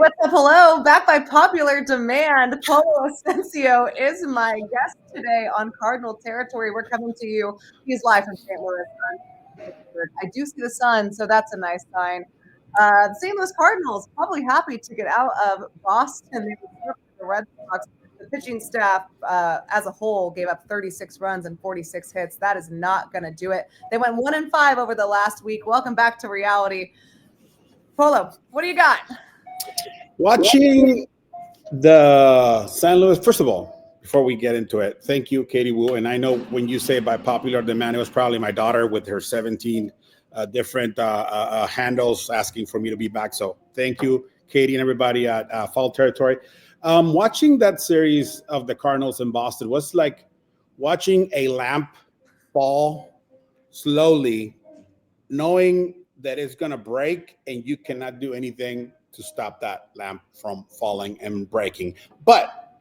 what's up? Hello. Back by popular demand, Polo Ascencio is my guest today on Cardinal Territory. We're coming to you. He's live from St. Louis. I do see the sun, so that's a nice sign. The St. Louis Cardinals probably happy to get out of Boston. They were the Red Sox. The pitching staff as a whole gave up 36 runs and 46 hits. That is not going to do it. They went 1-5 over the last week. Welcome back to reality. Polo, what do you got? Watching the St. Louis, first of all, before we get into it, thank you, Katie Wu. And I know when you say by popular demand, it was probably my daughter with her 17 different handles asking for me to be back. So thank you, Katie, and everybody at Fall Territory. Watching that series of the Cardinals in Boston was like watching a lamp fall slowly, knowing that it's going to break and you cannot do anything to stop that lamp from falling and breaking. But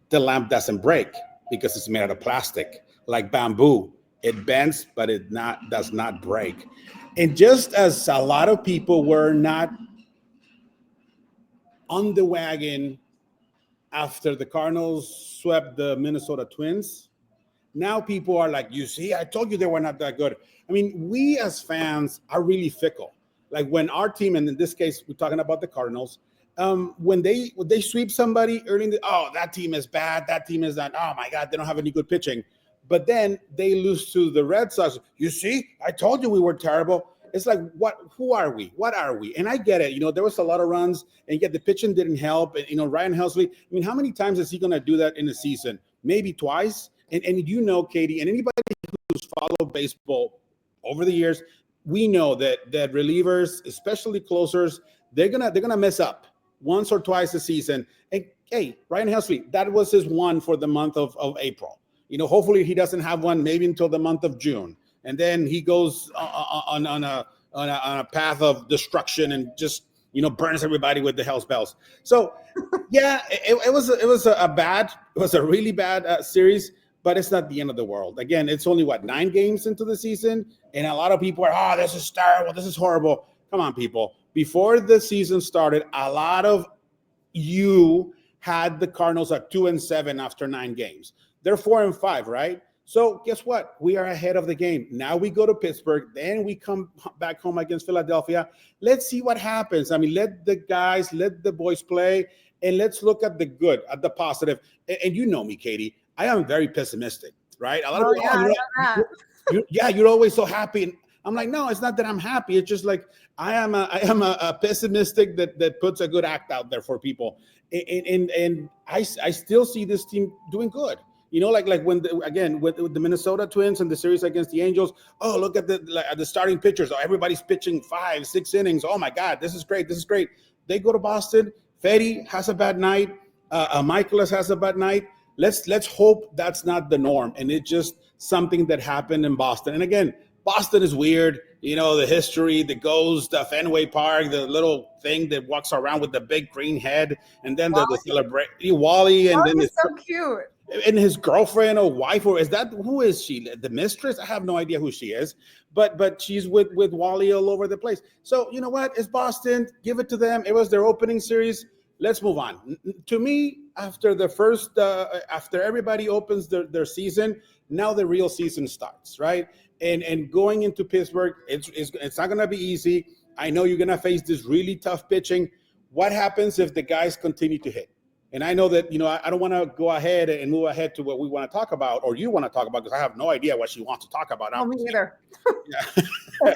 the lamp doesn't break because it's made out of plastic, like bamboo. It bends, but it does not break. And just as a lot of people were not on the wagon after the Cardinals swept the Minnesota Twins, now people are like, you see, I told you they were not that good. I mean, we as fans are really fickle. Like when our team, and in this case, we're talking about the Cardinals, when they sweep somebody early in the, oh, that team is bad, that team is not, oh my God, they don't have any good pitching. But then they lose to the Red Sox. You see, I told you we were terrible. It's like, what? Who are we? What are we? And I get it. You know, there was a lot of runs, and yet the pitching didn't help. And, you know, Ryan Helsley, I mean, how many times is he going to do that in a season? Maybe twice. And you know, Katie, and anybody who's followed baseball over the years, we know that relievers, especially closers, they're gonna mess up once or twice a season. And hey, Ryan Helsley, that was his one for the month of April. You know, hopefully he doesn't have one maybe until the month of June, and then he goes on a path of destruction and just, you know, burns everybody with the hell's bells. So yeah, it was a really bad series. But it's not the end of the world. Again, it's only 9 games into the season, and a lot of people are, oh, this is terrible, this is horrible. Come on, people. Before the season started, a lot of you had the Cardinals at 2-7 after 9 games. They're 4-5, right? So guess what? We are ahead of the game. Now we go to Pittsburgh, then we come back home against Philadelphia. Let's see what happens. I mean, let the boys play, and let's look at the good, at the positive. And you know me, Katie. I am very pessimistic, right? A lot of people, you're always so happy. And I'm like, no, it's not that I'm happy. It's just like I am a pessimistic that puts a good act out there for people. And I still see this team doing good. You know, like when with the Minnesota Twins and the series against the Angels. Oh, look at the starting pitchers. Oh, everybody's pitching 5-6 innings. Oh my God, this is great. This is great. They go to Boston. Fetty has a bad night. Michaelis has a bad night. Let's hope that's not the norm, and it's just something that happened in Boston. And again, Boston is weird. You know, the history, the ghost, Fenway Park, the little thing that walks around with the big green head, and then the celebration, Wally, and then it's so cute. And his girlfriend or wife, or who is she? The mistress? I have no idea who she is, but she's with Wally all over the place. So you know what? It's Boston. Give it to them. It was their opening series. Let's move on. To me, after the first, after everybody opens their season, now the real season starts, right? And going into Pittsburgh, it's not going to be easy. I know you're going to face this really tough pitching. What happens if the guys continue to hit? And I know that, you know, I don't want to go ahead and move ahead to what we want to talk about, or you want to talk about, because I have no idea what she wants to talk about. Oh, me neither. Yeah.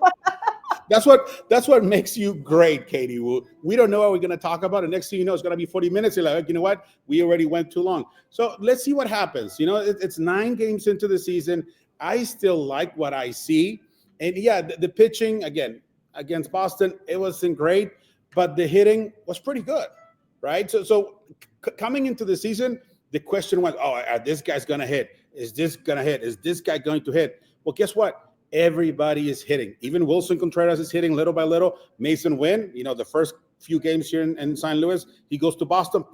That's what makes you great, Katie. We don't know what we're going to talk about. And next thing you know, it's going to be 40 minutes. You're like, you know what? We already went too long. So let's see what happens. You know, it's 9 games into the season. I still like what I see. And yeah, the pitching, again, against Boston, it wasn't great, but the hitting was pretty good, right? So coming into the season, the question was, oh, are this guy's going to hit? Is this going to hit? Is this guy going to hit? Well, guess what? Everybody is hitting. Even Wilson Contreras is hitting little by little. Mason Wynn, you know, the first few games here in St. Louis, he goes to Boston,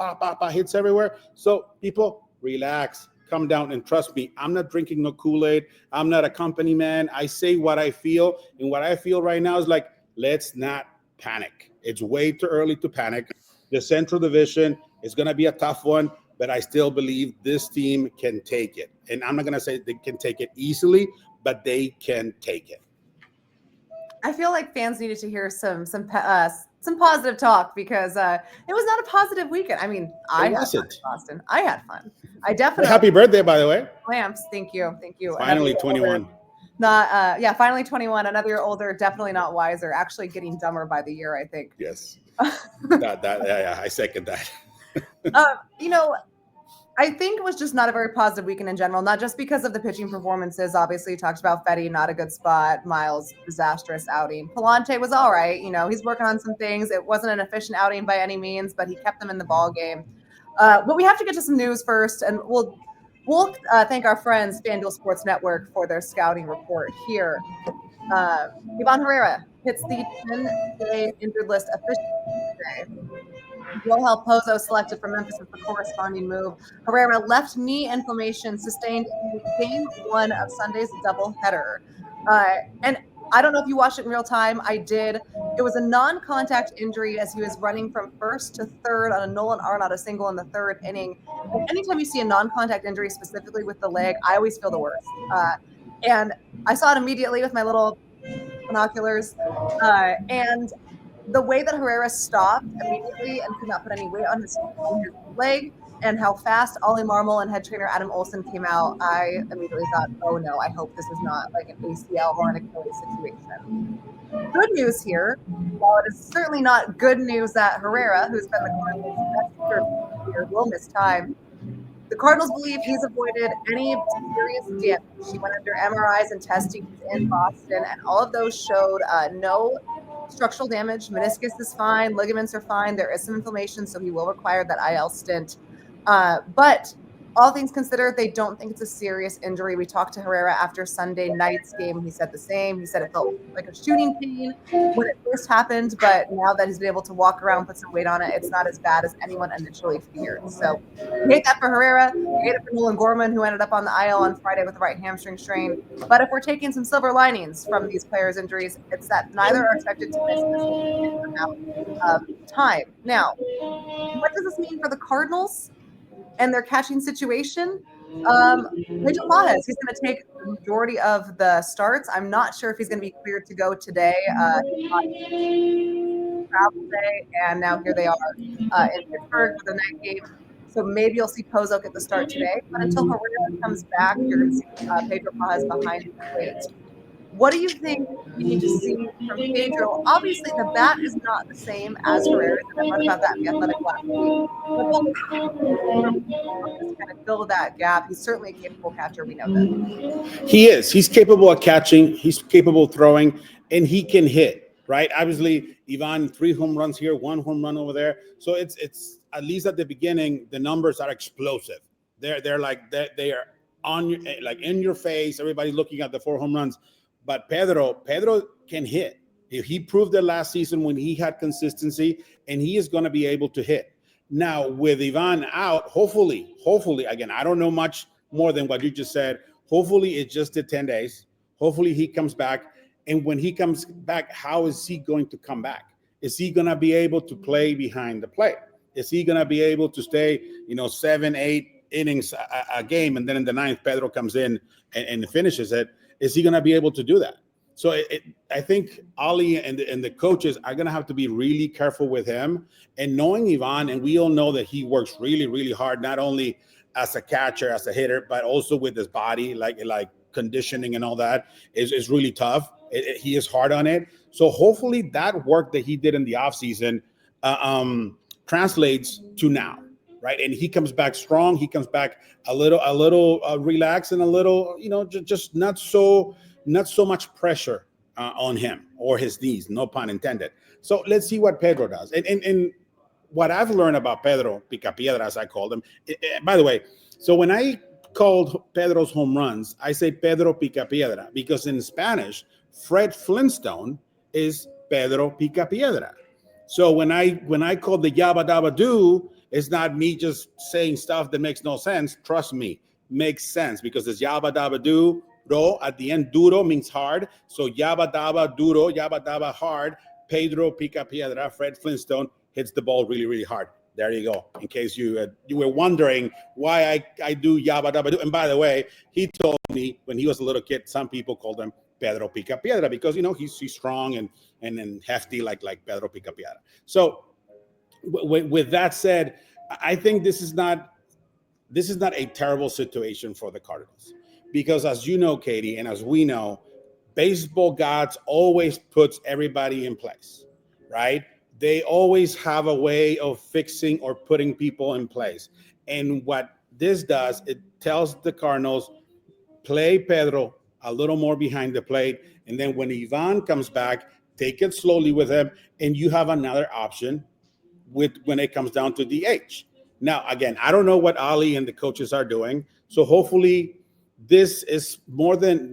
hits everywhere. So people, relax, come down, and trust me, I'm not drinking no Kool-Aid. I'm not a company man. I say what I feel, and what I feel right now is like, let's not panic. It's way too early to panic. The Central Division is going to be a tough one, but I still believe this team can take it. And I'm not going to say they can take it easily, but they can take it. I feel like fans needed to hear some positive talk because it was not a positive weekend. I mean, I had fun in Boston. I had fun. I definitely. Happy birthday, by the way. Lamps, thank you. Finally 21. Not finally 21. Another year older. Definitely not wiser. Actually, getting dumber by the year. I think. Yes. Yeah, I second that. I think it was just not a very positive weekend in general, not just because of the pitching performances. Obviously, you talked about Fetty, not a good spot. Miles, disastrous outing. Palante was all right. He's working on some things. It wasn't an efficient outing by any means, but he kept them in the ball game. But we have to get to some news first, and we'll thank our friends, FanDuel Sports Network, for their scouting report here. Iván Herrera hits the 10-day injured list officially today. Yoel Pozo selected for Memphis with the corresponding move. Herrera left knee inflammation sustained in game 1 of Sunday's doubleheader. And I don't know if you watched it in real time. I did. It was a non-contact injury as he was running from first to third on a Nolan Arenado single in the third inning. And anytime you see a non-contact injury, specifically with the leg, I always feel the worst. And I saw it immediately with my little binoculars. And the way that Herrera stopped immediately and could not put any weight on his leg, and how fast Oli Marmol and head trainer Adam Olson came out, I immediately thought, oh no, I hope this is not like an ACL or an Achilles situation. Good news here, while it is certainly not good news that Herrera, who's been the Cardinals' best player, will miss time, the Cardinals believe he's avoided any serious damage. He went under MRIs and testing in Boston, and all of those showed no structural damage. Meniscus is fine. Ligaments are fine. There is some inflammation, so he will require that IL stint. But all things considered, they don't think it's a serious injury. We talked to Herrera after Sunday night's game. He said the same. He said it felt like a shooting pain when it first happened, but now that he's been able to walk around, put some weight on it, it's not as bad as anyone initially feared. So we hate that for Herrera. We hate it for Nolan Gorman, who ended up on the IL on Friday with a right hamstring strain. But if we're taking some silver linings from these players' injuries, it's that neither are expected to miss this amount of time. Now, what does this mean for the Cardinals and their catching situation? Rachel Pajes, he's going to take the majority of the starts. I'm not sure if he's going to be cleared to go today. Travel day, and now here they are in Pittsburgh for the night game. So maybe you'll see Pozo get the start today. But until Herrera comes back, you're going to see Pedro Pajes behind the plate. What do you think we need to see from Pedro? Obviously, the bat is not the same as Herrera's, and I wrote about that in The Athletic last week. But kind of fill that gap. He's certainly a capable catcher. We know that. He is. He's capable of catching. He's capable of throwing, and he can hit, right? Obviously, Iván, 3 home runs here, 1 home run over there. So it's at least at the beginning, the numbers are explosive. They're like they are on your, like in your face. Everybody looking at the 4 home runs. But Pedro can hit. He proved it last season when he had consistency, and he is going to be able to hit. Now, with Iván out, hopefully, again, I don't know much more than what you just said. Hopefully, it's just the 10 days. Hopefully, he comes back. And when he comes back, how is he going to come back? Is he going to be able to play behind the plate? Is he going to be able to stay, 7, 8 innings a game, and then in the 9th, Pedro comes in and finishes it? Is he going to be able to do that? So I think Oli and the coaches are going to have to be really careful with him. And knowing Iván, and we all know that he works really, really hard, not only as a catcher, as a hitter, but also with his body, like conditioning and all that is really tough. He is hard on it. So hopefully that work that he did in the offseason translates to now. Right. And he comes back strong. He comes back a little relaxed and a little, just not so much pressure on him or his knees. No pun intended. So let's see what Pedro does. And what I've learned about Pedro Picapiedra, as I called him, by the way, so when I called Pedro's home runs, I say Pedro Picapiedra because in Spanish, Fred Flintstone is Pedro Picapiedra. So when I called the Yabba Dabba Doo, it's not me just saying stuff that makes no sense. Trust me, makes sense because it's Yabba Dabba Doo. Ro at the end, duro means hard. So Yabba Dabba Duro, Yabba Dabba hard. Pedro Picapiedra, Fred Flintstone, hits the ball really, really hard. There you go. In case you were wondering why I do yabba dabba do. And by the way, he told me when he was a little kid, some people called him Pedro Pica Piedra because he's strong and hefty like Pedro Pica Piedra. So with that said, I think this is not a terrible situation for the Cardinals because, as you know, Katie, and as we know, baseball gods always puts everybody in place, right? They always have a way of fixing or putting people in place. And what this does, it tells the Cardinals, play Pedro a little more behind the plate. And then when Iván comes back, take it slowly with him, and you have another option when it comes down to DH. Now, again, I don't know what Oli and the coaches are doing. So hopefully this is more than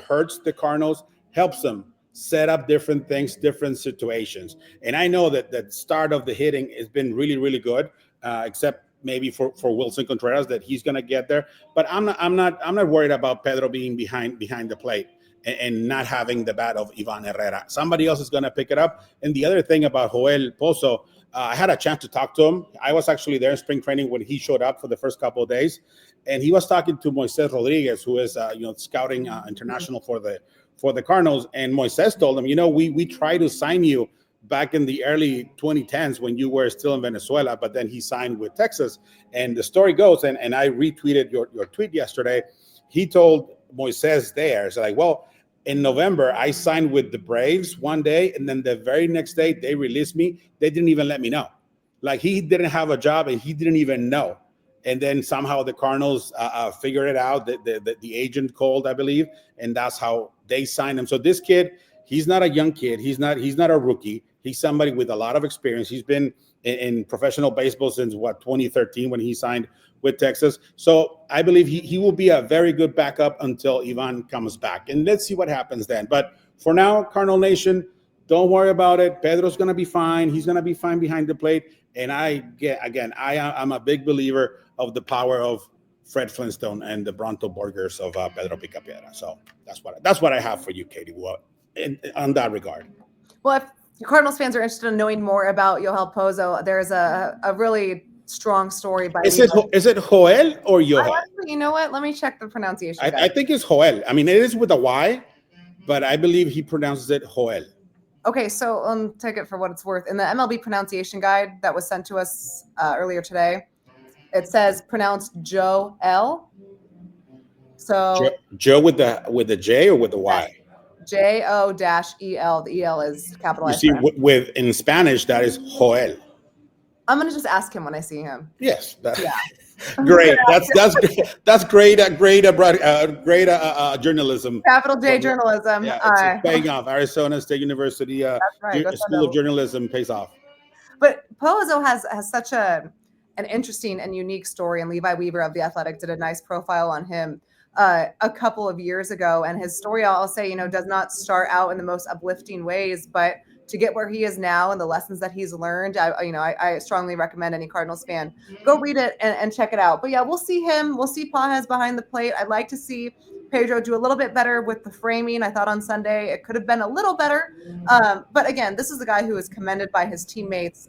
hurts the Cardinals, helps them set up different things, different situations. And I know that the start of the hitting has been really, really good, except maybe for Wilson Contreras that he's going to get there. But I'm not worried about Pedro being behind the plate and not having the bat of Iván Herrera. Somebody else is going to pick it up. And the other thing about Joel Pozo, I had a chance to talk to him. I was actually there in spring training when he showed up for the first couple of days, and he was talking to Moises Rodriguez, who is scouting international for the Cardinals. And Moises told him, we tried to sign you back in the early 2010s when you were still in Venezuela, but then he signed with Texas. And the story goes, and I retweeted your tweet yesterday. He told Moises there, so like, well, in November, I signed with the Braves one day, and then the very next day they released me. They didn't even let me know. Like, he didn't have a job, and he didn't even know. And then somehow the Cardinals figured it out. The agent called, I believe, and that's how they signed him. So this kid, he's not a young kid. He's not a rookie. He's somebody with a lot of experience. He's been in professional baseball since 2013 when he signed with Texas. So I believe he will be a very good backup until Iván comes back. And let's see what happens then. But for now, Cardinal Nation, don't worry about it. Pedro's going to be fine. He's going to be fine behind the plate. And I'm a big believer of the power of Fred Flintstone and the Bronto Burgers of Pedro Pica Piedra. So that's what I have for you, Katie, on that regard. Well, if Cardinals fans are interested in knowing more about Joel Pozo, there's a really strong story by. Is it Joel or Joel? You know what? Let me check the pronunciation. I think it's Joel. I mean, it is with a Y, but I believe he pronounces it Joel. Okay, so take it for what it's worth. In the MLB pronunciation guide that was sent to us earlier today, it says pronounced Joel. So Joe with the J or with the Y? J-O-E-L. The E-L is capitalized. You see, in Spanish, that is Joel. I'm gonna just ask him when I see him. Yes. Great. That's great. Great journalism. Capital J journalism. Yeah, it's paying off. Arizona State University School of Journalism pays off. But Pozo has such an interesting and unique story, and Levi Weaver of The Athletic did a nice profile on him a couple of years ago. And his story, I'll say, does not start out in the most uplifting ways, but to get where he is now and the lessons that he's learned, I strongly recommend any Cardinals fan go read it and check it out. But yeah, we'll see him. We'll see Pages behind the plate. I'd like to see Pedro do a little bit better with the framing. I thought on Sunday it could have been a little better. But again, this is a guy who is commended by his teammates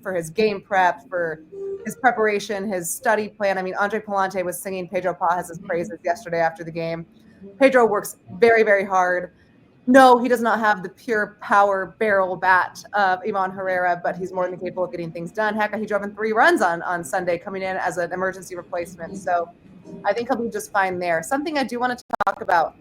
for his game prep, for his preparation, his study plan. I mean, Andre Palante was singing Pedro Pages' praises yesterday after the game. Pedro works very, very hard. No, he does not have the pure power barrel bat of Iván Herrera, but he's more than capable of getting things done. Heck, he drove in 3 runs on Sunday, coming in as an emergency replacement. So I think he'll be just fine there. Something I do want to talk about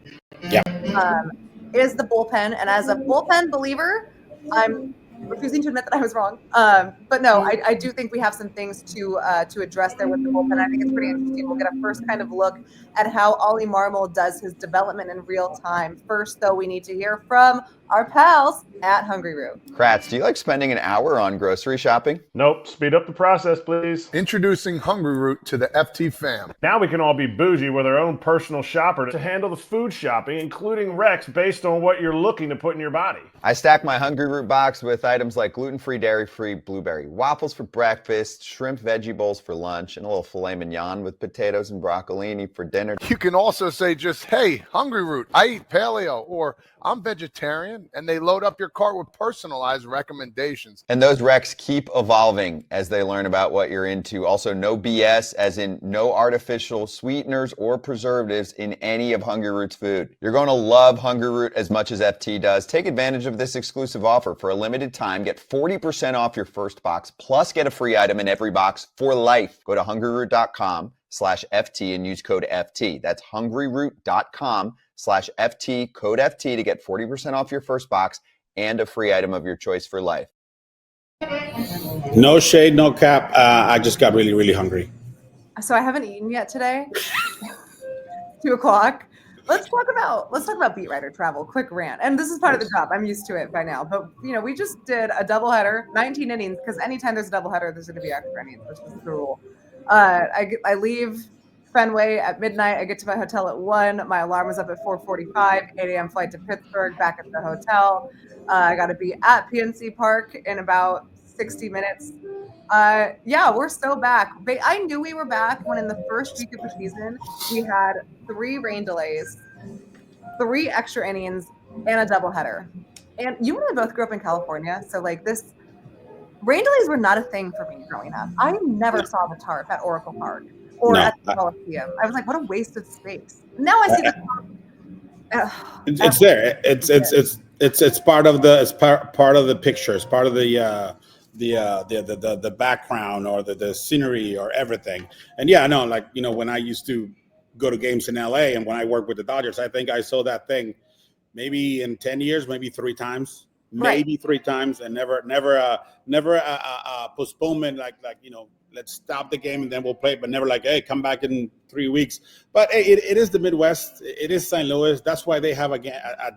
is the bullpen. And as a bullpen believer, I'm refusing to admit that I was wrong. But no, I do think we have some things to address there with the bullpen. I think it's pretty interesting. We'll get a first kind of look at how Oli Marmol does his development in real time. First, though, we need to hear from our pals at Hungry Root. Kratz, do you like spending an hour on grocery shopping? Nope. Speed up the process, please. Introducing Hungry Root to the FT fam. Now we can all be bougie with our own personal shopper to handle the food shopping, including recs based on what you're looking to put in your body. I stack my Hungry Root box with items like gluten-free, dairy-free blueberry waffles for breakfast, shrimp veggie bowls for lunch, and a little filet mignon with potatoes and broccolini for dinner. You can also say just, hey, Hungry Root, I eat paleo, or I'm vegetarian, in, and they load up your cart with personalized recommendations. And those recs keep evolving as they learn about what you're into. Also, no BS, as in no artificial sweeteners or preservatives in any of Hungry Root's food. You're going to love Hungry Root as much as FT does. Take advantage of this exclusive offer. For a limited time, get 40% off your first box, plus get a free item in every box for life. Go to hungryroot.com/FT and use code FT. That's hungryroot.com/FT, code FT to get 40% off your first box and a free item of your choice for life. No shade, no cap. I just got really, really hungry. So I haven't eaten yet today. 2:00. Let's talk about beat writer travel. Quick rant, and this is part of the job. I'm used to it by now. But we just did a doubleheader, 19 innings, because anytime there's a doubleheader, there's going to be extra innings, which is the rule. I leave Fenway at midnight. I get to my hotel at 1. My alarm was up at 4:45. 8 a.m. flight to Pittsburgh. Back at the hotel. I got to be at PNC Park in about 60 minutes. We're still back. I knew we were back when in the first week of the season, we had 3 rain delays, 3 extra innings, and a doubleheader. And you and I both grew up in California, so this rain delays were not a thing for me growing up. I never saw the tarp at Oracle Park or at the Coliseum. I was like, what a waste of space. Now I see the tarp. It's there. It's part of the picture. It's part of the background or the scenery or everything. And when I used to go to games in LA and when I worked with the Dodgers, I think I saw that thing maybe in 10 years, maybe 3 times, maybe 3 times, and never a postponement let's stop the game and then we'll play, but never hey, come back in 3 weeks. But it is the Midwest. It is St. Louis. That's why they have a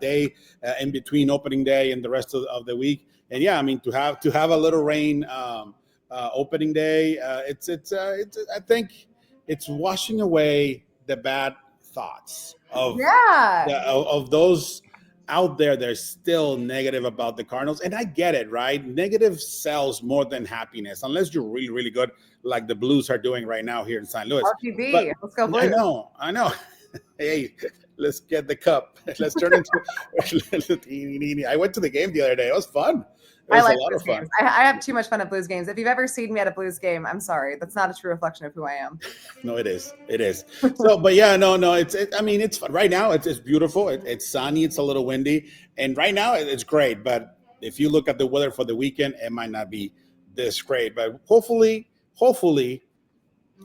day in between opening day and the rest of the week. And to have a little rain opening day, I think it's washing away the bad thoughts of those out there. They're still negative about the Cardinals, and I get it, right? Negative sells more than happiness, unless you're really, really good, like the Blues are doing right now here in St. Louis. RPB, let's go Blues. I know. Hey, let's get the cup. Let's turn into. I went to the game the other day. It was fun. I like Blues games. I have too much fun at Blues games. If you've ever seen me at a Blues game, I'm sorry. That's not a true reflection of who I am. No, it is. It is. So, but no. It's fun. Right now, it's beautiful. It's sunny. It's a little windy. And right now, it's great. But if you look at the weather for the weekend, it might not be this great. But hopefully,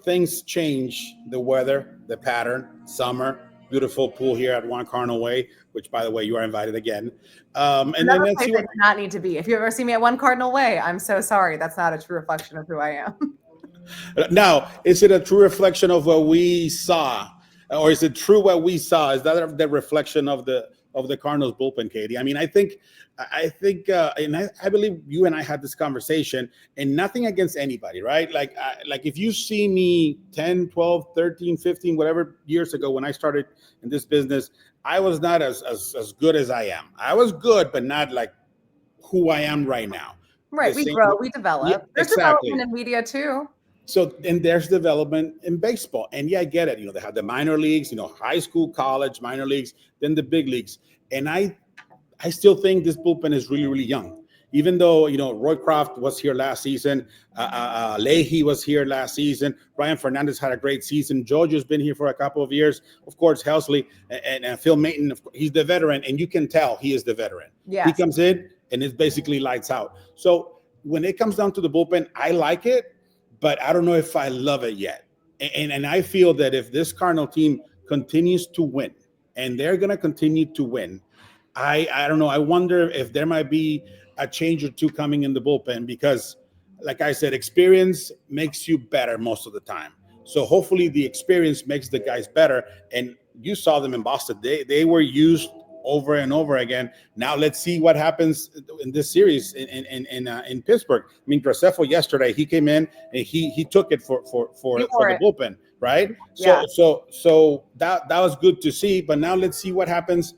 things change. The weather, the pattern, summer. Beautiful pool here at One Cardinal Way, which, by the way, you are invited again. And then let's see what. Does not need to be. If you ever see me at One Cardinal Way, I'm so sorry. That's not a true reflection of who I am. Now, is it a true reflection of what we saw, or is it true what we saw? Is that the reflection of the Cardinals bullpen, Katie? I mean, I think, and I believe you and I had this conversation, and nothing against anybody, right? Like if you see me 10, 12, 13, 15, whatever years ago when I started in this business, I was not as good as I am. I was good, but not like who I am right now. Right. We grow, we develop. Yeah, There's development in media too. So, and there's development in baseball. And I get it. They have the minor leagues, high school, college, minor leagues, then the big leagues. And I still think this bullpen is really, really young. Even though, Roycroft was here last season, Leahy was here last season, Ryan Fernandez had a great season, Jojo's been here for a couple of years, of course, Helsley and Phil Maton, he's the veteran, and you can tell he is the veteran. Yes. He comes in, and it's basically lights out. So when it comes down to the bullpen, I like it, but I don't know if I love it yet. And I feel that if this Cardinal team continues to win, and they're going to continue to win, I don't know. I wonder if there might be a change or two coming in the bullpen because, like I said, experience makes you better most of the time. So hopefully the experience makes the guys better. And you saw them in Boston. They were used over and over again. Now let's see what happens in this series in Pittsburgh. I mean, Graceffo yesterday, he came in and he took it for the bullpen, right? Yeah. So that was good to see. But now let's see what happens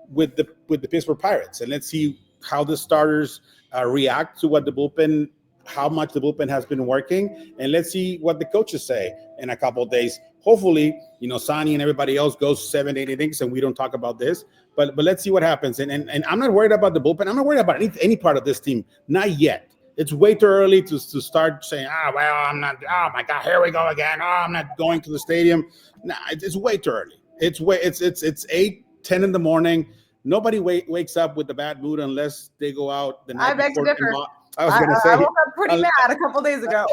with the Pittsburgh Pirates, and let's see how the starters react to what the bullpen, how much the bullpen has been working, and let's see what the coaches say in a couple of days. hopefully, Sonny and everybody else goes 7, 8 innings and we don't talk about this. But let's see what happens. And I'm not worried about the bullpen. I'm not worried about any part of this team. Not yet. It's way too early to start saying, I'm not, oh my God, here we go again. Oh, I'm not going to the stadium. Nah, it's way too early. It's 8, 10 in the morning. Nobody wakes up with a bad mood unless they go out the night I beg to before. differ. I was going to say. I woke up pretty mad a couple days ago.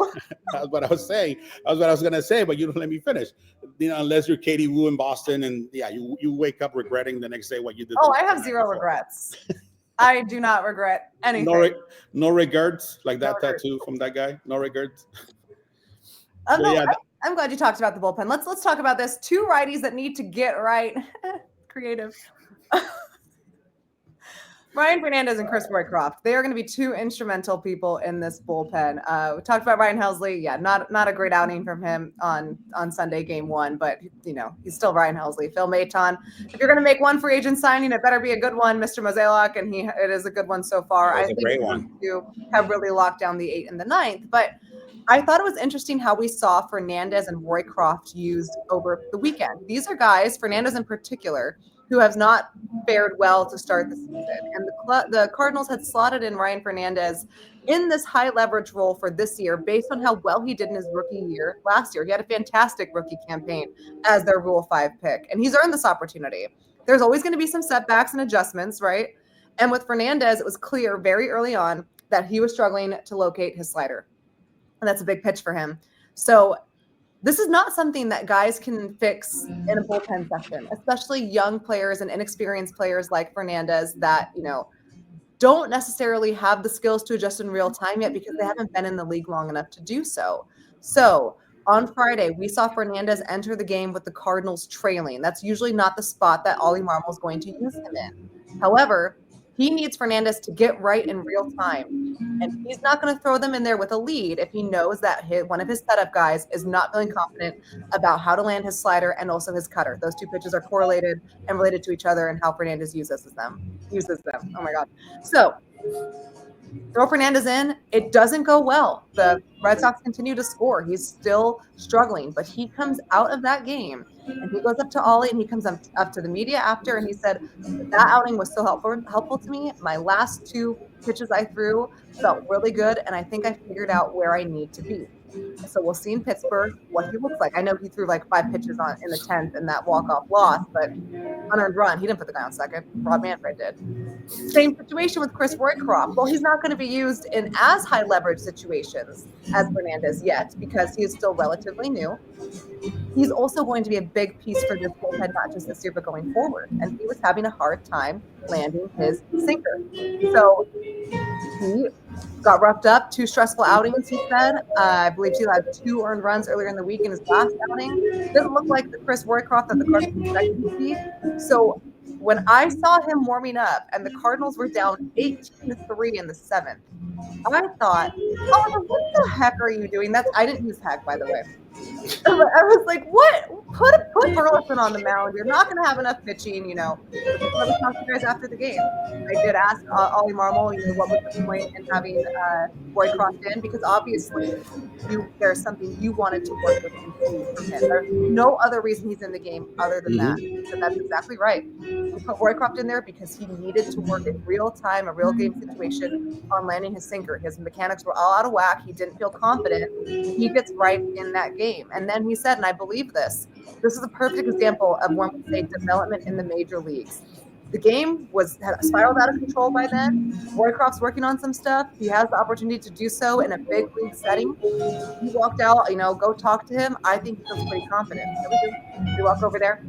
That's what I was saying. That's what I was going to say, but you don't let me finish. Unless you're Katie Wu in Boston, and you wake up regretting the next day what you did. Oh, I have zero regrets. I do not regret anything. No regrets, like that tattoo from that guy. No regrets. I'm glad you talked about the bullpen. Let's talk about this. 2 righties that need to get right. Creative. Ryan Fernandez and Chris Roycroft. They are going to be 2 instrumental people in this bullpen. We talked about Ryan Helsley. Yeah, not a great outing from him on Sunday, game 1, but he's still Ryan Helsley. Phil Maton. If you're going to make one free agent signing, it better be a good one, Mr. Mozeliak, and it is a good one so far. I think a great one. You have really locked down the 8th and the 9th, but I thought it was interesting how we saw Fernandez and Roycroft used over the weekend. These are guys, Fernandez in particular, who has not fared well to start the season. And the Cardinals had slotted in Ryan Fernandez in this high leverage role for this year based on how well he did in his rookie year last year. He had a fantastic rookie campaign as their Rule 5 pick, and he's earned this opportunity. There's always going to be some setbacks and adjustments, right? And with Fernandez, it was clear very early on that he was struggling to locate his slider. And that's a big pitch for him. So this is not something that guys can fix in a bullpen session, especially young players and inexperienced players like Fernandez that, don't necessarily have the skills to adjust in real time yet because they haven't been in the league long enough to do so. So on Friday, we saw Fernandez enter the game with the Cardinals trailing. That's usually not the spot that Oli Marmol is going to use him in. However, he needs Fernandez to get right in real time. And he's not going to throw them in there with a lead if he knows that one of his setup guys is not feeling confident about how to land his slider and also his cutter. Those 2 pitches are correlated and related to each other and how Fernandez uses them. Oh my God. So throw Fernandez in. It doesn't go well. The Red Sox continue to score. He's still struggling, but he comes out of that game and he goes up to Oli and he comes up to the media after and he said, that outing was so helpful to me. My last 2 pitches I threw felt really good, and I think I figured out where I need to be. So we'll see in Pittsburgh what he looks like. I know he threw like 5 pitches in the 10th in that walk-off loss, but unearned run. He didn't put the guy on second. Rob Manfred did. Same situation with Chris Roycroft. Well, he's not going to be used in as high leverage situations as Fernandez yet because he is still relatively new. He's also going to be a big piece for this bullpen, not just this year, but going forward. And he was having a hard time landing his sinker. So he got roughed up, 2 stressful outings, he said. I believe he had 2 earned runs earlier in the week in his last outing. It doesn't look like the Chris Roycroft that the Cardinals expected to see. So when I saw him warming up and the Cardinals were down 18-3 in the 7th, I thought, what the heck are you doing? I didn't use heck, by the way. I was like, what? Put Burleson on the mound. You're not going to have enough pitching, Let me talk to you guys after the game. I did ask Oli Marmol, what was the point in having Roycroft in? Because obviously there's something you wanted to work with from him. There's no other reason he's in the game other than that. So that's exactly right. We put Roycroft in there because he needed to work in real time, a real game situation on landing his sinker. His mechanics were all out of whack. He didn't feel confident. He gets right in that game. And then he said, and I believe this is a perfect example of when we say development in the major leagues. The game had spiraled out of control by then. Roycroft's working on some stuff. He has the opportunity to do so in a big league setting. He walked out, go talk to him. I think he feels pretty confident. We walk over there,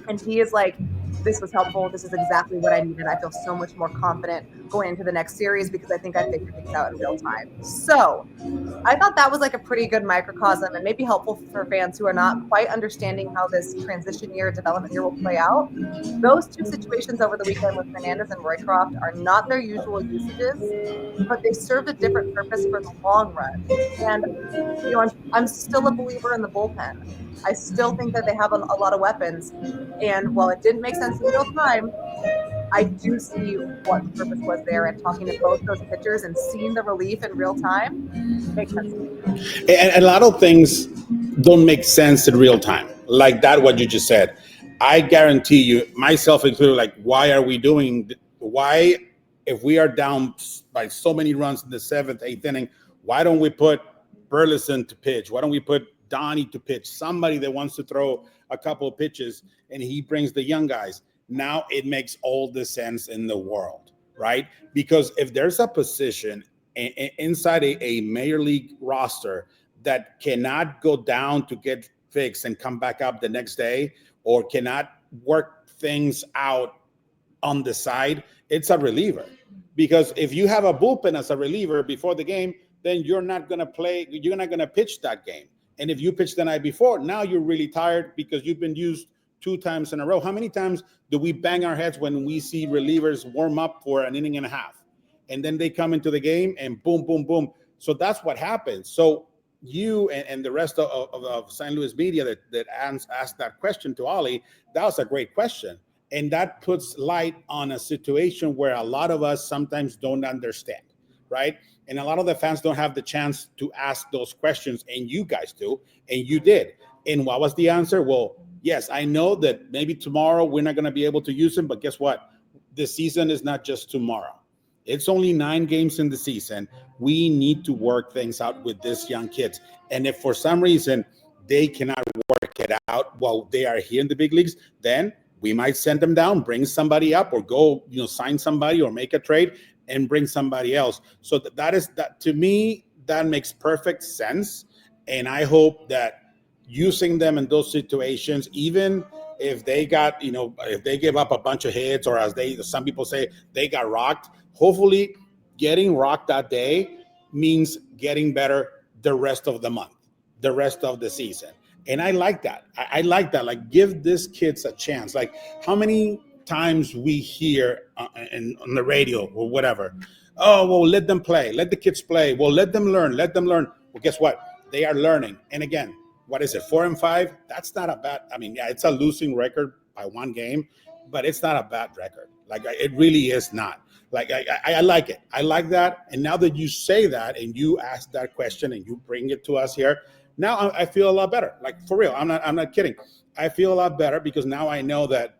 and he is like, this was helpful. This is exactly what I needed. I feel so much more confident going into the next series because I think I figured things out in real time. So I thought that was like a pretty good microcosm and maybe helpful for fans who are not quite understanding how this transition year, development year will play out. Those 2 situations over the weekend with Fernandez and Roycroft are not their usual usages, but they served a different purpose for the long run. And, I'm still a believer in the bullpen. I still think that they have a lot of weapons. And while it didn't make sense in real time, I do see what the purpose was there, and talking to both those pitchers and seeing the relief in real time makes sense to me. And a lot of things don't make sense in real time. like that, what you just said. I guarantee you, myself included, like, why, if we are down by so many runs in the 7th, 8th inning, why don't we put Burleson to pitch? Why don't we put Donnie to pitch? Somebody that wants to throw a couple of pitches, and he brings the young guys. Now it makes all the sense in the world, right? Because if there's a position inside a major league roster that cannot go down to get fixed and come back up the next day, or cannot work things out on the side, it's a reliever. Because if you have a bullpen as a reliever before the game, then you're not going to pitch that game. And if you pitch the night before, now you're really tired because you've been used 2 times in a row. How many times do we bang our heads when we see relievers warm up for an inning and a half? And then they come into the game and boom, boom, boom. So that's what happens. So you and the rest of St. Louis media that asked that question to Oli, that was a great question. And that puts light on a situation where a lot of us sometimes don't understand, right? And a lot of the fans don't have the chance to ask those questions, and you guys do, and you did. And what was the answer? Well, yes, I know that maybe tomorrow we're not going to be able to use him, but guess what? The season is not just tomorrow. It's only 9 games in the season. We need to work things out with these young kids. And if for some reason they cannot work it out while they are here in the big leagues, then we might send them down, bring somebody up, or go, sign somebody or make a trade and bring somebody else. So that to me, that makes perfect sense. And I hope that using them in those situations, even if they got, if they give up a bunch of hits, or as some people say, they got rocked, hopefully getting rocked that day means getting better the rest of the month, the rest of the season. And I like that. I like that. Like, give these kids a chance. Like, how many times we hear on the radio or whatever, oh, well, let them play. Let the kids play. Well, let them learn. Let them learn. Well, guess what? They are learning. And again, what is it, 4-5? That's not a bad, yeah, it's a losing record by 1 game, but it's not a bad record. Like, it really is not. Like, I like it. I like that. And now that you say that and you ask that question and you bring it to us here, now I feel a lot better. Like, for real, I'm not kidding. I feel a lot better because now I know that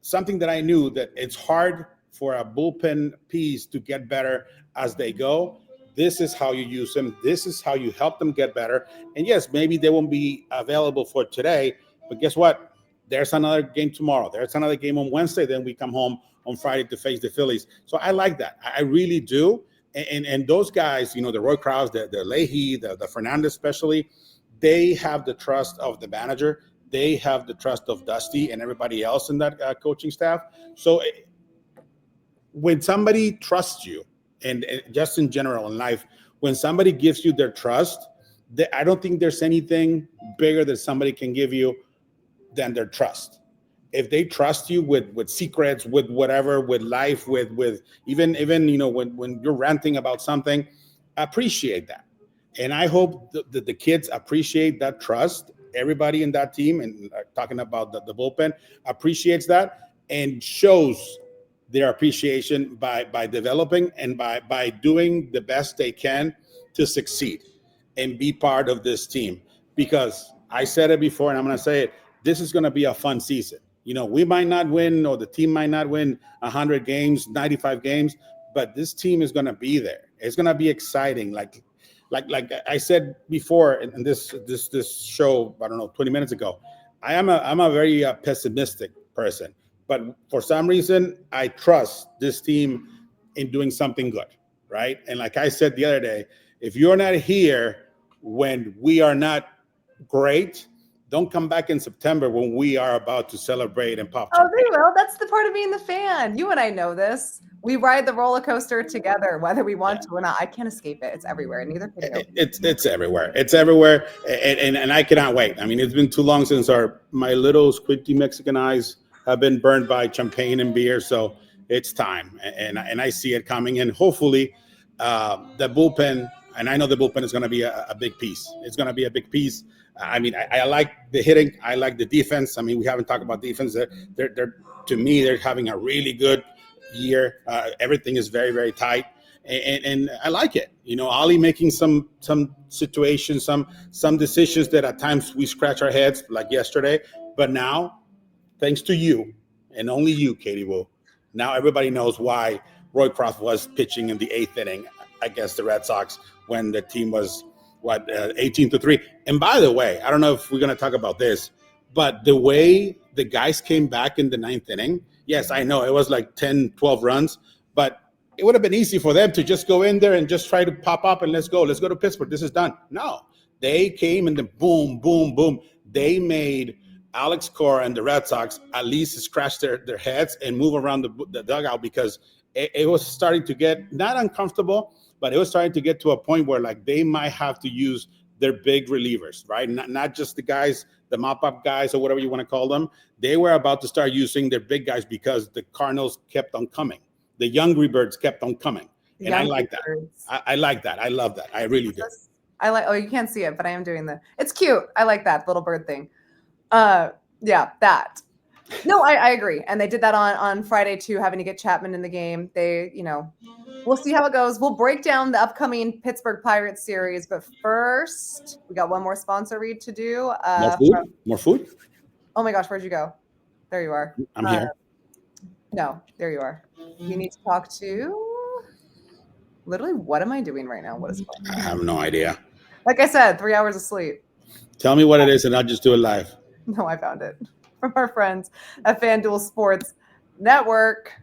something that I knew, that it's hard for a bullpen piece to get better as they go. This is how you use them. This is how you help them get better. And yes, maybe they won't be available for today, but guess what? There's another game tomorrow. There's another game on Wednesday. Then we come home on Friday to face the Phillies. So I like that. I really do. And those guys, the Roy Krause, the Leahy, the Fernandez especially, they have the trust of the manager. They have the trust of Dusty and everybody else in that coaching staff. So when somebody trusts you, and just in general in life, when somebody gives you their trust, I don't think there's anything bigger that somebody can give you than their trust. If they trust you with secrets, with whatever, with life, with even when you're ranting about something, appreciate that. And I hope that the kids appreciate that trust. Everybody in that team, and talking about the bullpen, appreciates that and shows their appreciation by developing and by doing the best they can to succeed and be part of this team. Because I said it before, and I'm going to say it, this is going to be a fun season. We might not win, or the team might not win 100 games, 95 games, but this team is going to be there. It's going to be exciting. Like I said before in this show, I don't know, 20 minutes ago, I'm a very pessimistic person, but for some reason I trust this team in doing something good, right? And like I said the other day, if you're not here when we are not great, don't come back in September when we are about to celebrate and pop champagne. Oh, they will. That's the part of being the fan. You and I know this. We ride the roller coaster together, whether we want to or not. I can't escape it. It's everywhere. Neither can you. It's everywhere. It's everywhere, and I cannot wait. It's been too long since my little squinty Mexican eyes have been burned by champagne and beer. So it's time, and I see it coming. And hopefully, the bullpen. And I know the bullpen is going to be a big piece. It's going to be a big piece. I like the hitting. I like the defense. We haven't talked about defense. They're to me, they're having a really good year. Everything is very, very tight. and I like it. Oli making some situations, some decisions that at times we scratch our heads, like yesterday. But now, thanks to you and only you, Katie Wu, now everybody knows why Roycroft was pitching in the 8th inning against the Red Sox when the team was 18-3. And by the way, I don't know if we're going to talk about this, but the way the guys came back in the 9th inning, yes, I know it was like 10, 12 runs, but it would have been easy for them to just go in there and just try to pop up and let's go to Pittsburgh. This is done. No, they came and then boom, boom, boom. They made Alex Cora and the Red Sox at least scratch their heads and move around the dugout, because it was starting to get not uncomfortable, but it was starting to get to a point where like they might have to use their big relievers, right? Not just the guys, the mop-up guys or whatever you want to call them. They were about to start using their big guys because the Cardinals kept on coming. The young rebirds kept on coming. And I like that. I like that. I love that. I really do. You can't see it, but I am doing it's cute. I like that little bird thing. Yeah, that. No, I agree. And they did that on Friday too, having to get Chapman in the game. They, we'll see how it goes. We'll break down the upcoming Pittsburgh Pirates series, but first we got one more sponsor read to do. More food? Oh my gosh, where'd you go? There you are. I'm here. No, there you are. You need to talk to literally, what am I doing right now? What is fun? I have no idea. Like I said, 3 hours of sleep. Tell me what it is and I'll just do it live. No, I found it from our friends at FanDuel Sports Network.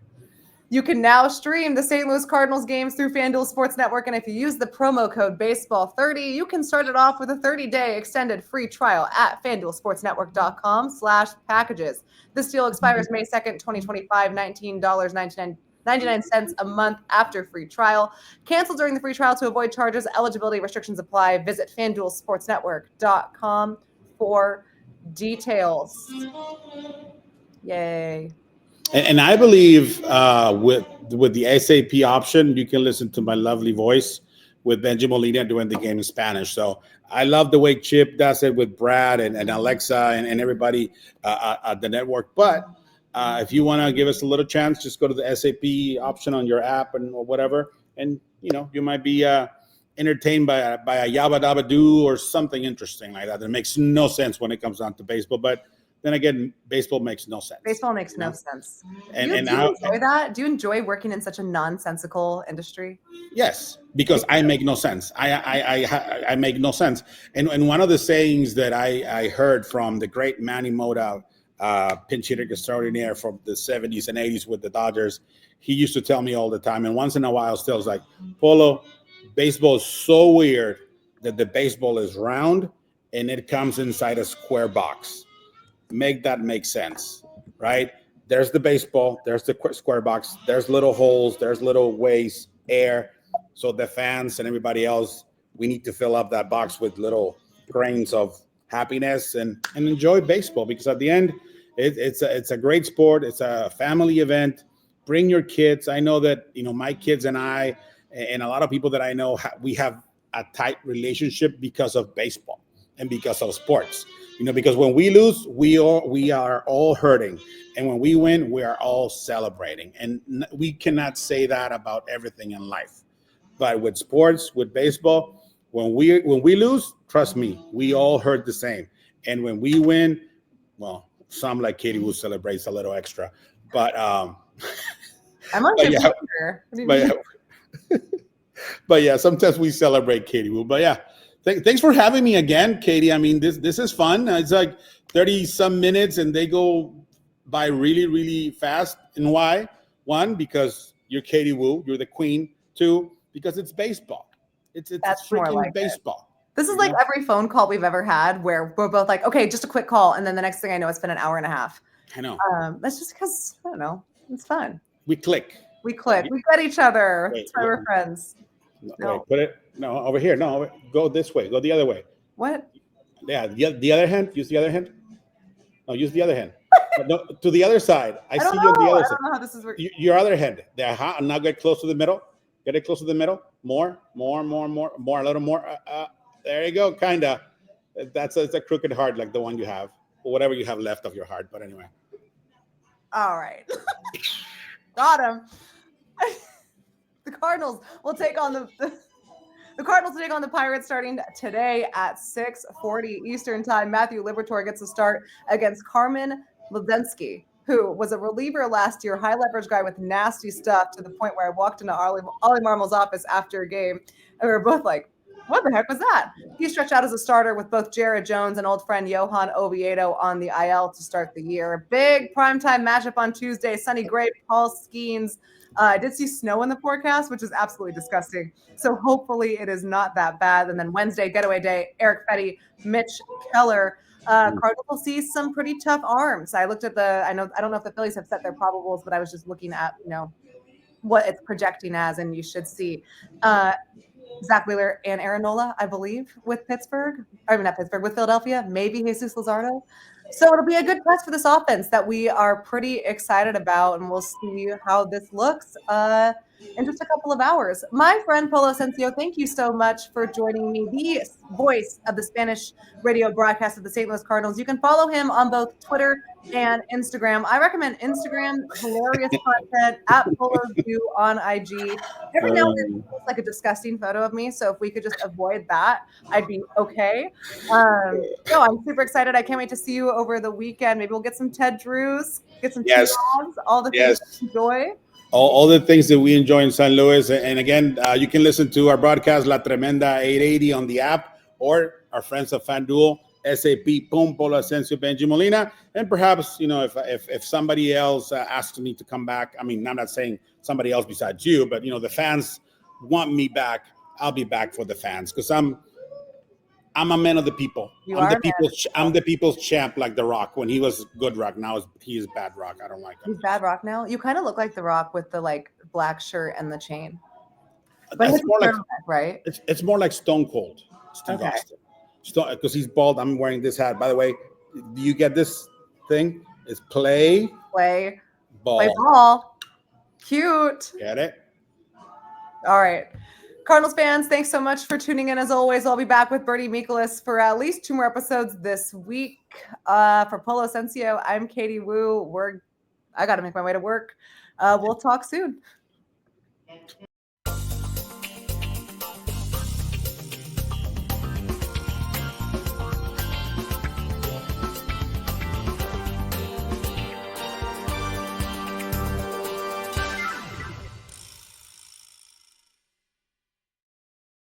You can now stream the St. Louis Cardinals games through FanDuel Sports Network. And if you use the promo code BASEBALL30, you can start it off with a 30-day extended free trial at FanDuelSportsNetwork.com/packages. This deal expires May 2nd, 2025, $19.99 a month after free trial. Cancel during the free trial to avoid charges. Eligibility restrictions apply. Visit FanDuelSportsNetwork.com for details. Yay. And I believe with the SAP option, you can listen to my lovely voice with Benji Molina doing the game in Spanish. So I love the way Chip does it with Brad and Alexa and everybody at the network. But if you want to give us a little chance, just go to the SAP option on your app or whatever. And, you might be entertained by a Yabba Dabba Doo or something interesting like that. That makes no sense when it comes down to baseball. But then again, baseball makes no sense. Baseball makes no sense. Do you enjoy that? Do you enjoy working in such a nonsensical industry? Yes, because I make no sense. I make no sense. And one of the sayings that I heard from the great Manny Mota, pinch hitter extraordinaire from the 70s and 80s with the Dodgers, he used to tell me all the time, and once in a while still, is like, Polo, baseball is so weird that the baseball is round and it comes inside a square box. Make that make sense, right? There's the baseball, there's the square box, there's little holes, there's little ways, air. So the fans and everybody else, we need to fill up that box with little grains of happiness and enjoy baseball, because at the end, it's a great sport. It's a family event. Bring your kids. I know that, my kids and I, and a lot of people that I know, we have a tight relationship because of baseball and because of sports. Because when we lose, we are all hurting. And when we win, we are all celebrating. And we cannot say that about everything in life. But with sports, with baseball, when we lose, trust me, we all hurt the same. And when we win, well, some like Katie Wu celebrates a little extra. But I'm on but yeah, sometimes we celebrate Katie Wu. But yeah. Thanks for having me again, Katie. I mean, this is fun. It's like 30-some minutes, and they go by really, really fast. And why? One, because you're Katie Wu. You're the queen. Two, because it's baseball. It's freaking like baseball. This is like every phone call we've ever had where we're both like, okay, just a quick call. And then the next thing I know, it's been an hour and a half. I know. That's just because, I don't know, it's fun. We click. We get each other. That's why we're friends. No. Wait, put it. No, over here. No, go this way. Go the other way. What? Yeah, the other hand. Use the other hand. No, use the other hand. No, to the other side. I see you on the other side. I don't know how this is working. Your other hand. There. Now get close to the middle. Get it close to the middle. More. A little more. There you go. Kinda. That's a crooked heart like the one you have, or whatever you have left of your heart. But anyway. All right. Got him. The Cardinals will take on the Cardinals will take on the Pirates starting today at 6:40 Eastern time. Matthew Liberatore gets a start against Carmen Levensky, who was a reliever last year, high leverage guy with nasty stuff to the point where I walked into Oli Marmol's office after a game and we were both like, what the heck was that? He stretched out as a starter with both Jared Jones and old friend Johan Oviedo on the IL to start the year. Big primetime matchup on Tuesday. Sonny Gray, Paul Skeens. I did see snow in the forecast, which is absolutely disgusting. So hopefully it is not that bad. And then Wednesday, getaway day, Eric Fetty, Mitch Keller. Cardinals will see some pretty tough arms. I looked at I don't know if the Phillies have set their probables, but I was just looking at, what it's projecting as, and you should see Zach Wheeler and Aaron Nola, I believe, with Pittsburgh. I mean, not Pittsburgh, with Philadelphia, maybe Jesus Luzardo. So it'll be a good test for this offense that we are pretty excited about, and we'll see how this looks in just a couple of hours. My friend Polo Ascencio, thank you so much for joining me, the voice of the Spanish radio broadcast of the St. Louis Cardinals. You can follow him on both Twitter and Instagram. I recommend Instagram, hilarious content, at PoloView on IG. Every now and then it's like a disgusting photo of me, so if we could just avoid that, I'd be okay. No, I'm super excited. I can't wait to see you over the weekend. Maybe we'll get some Ted Drews, get some T-Dogs, all the things we enjoy. All the things that we enjoy in St. Louis. And again, you can listen to our broadcast, La Tremenda 880 on the app, or our friends at FanDuel, SAP, Polo Ascencio, Benji Molina. And perhaps, if somebody else asks me to come back, I mean, I'm not saying somebody else besides you, but, the fans want me back, I'll be back for the fans, because I'm a man of the people. I'm the people's champ, like The Rock. When he was good Rock, now he is bad Rock. I don't like him. He's bad Rock now. You kind of look like The Rock with the black shirt and the chain. But it's more like, right? It's more like Stone Cold, Steve Austin. Because he's bald. I'm wearing this hat. By the way, do you get this thing? It's play ball. Cute. Get it? All right. Cardinals fans, thanks so much for tuning in. As always, I'll be back with Bernie Mikolas for at least 2 more episodes this week. For Polo Ascencio, I'm Katie Wu. I got to make my way to work. We'll talk soon.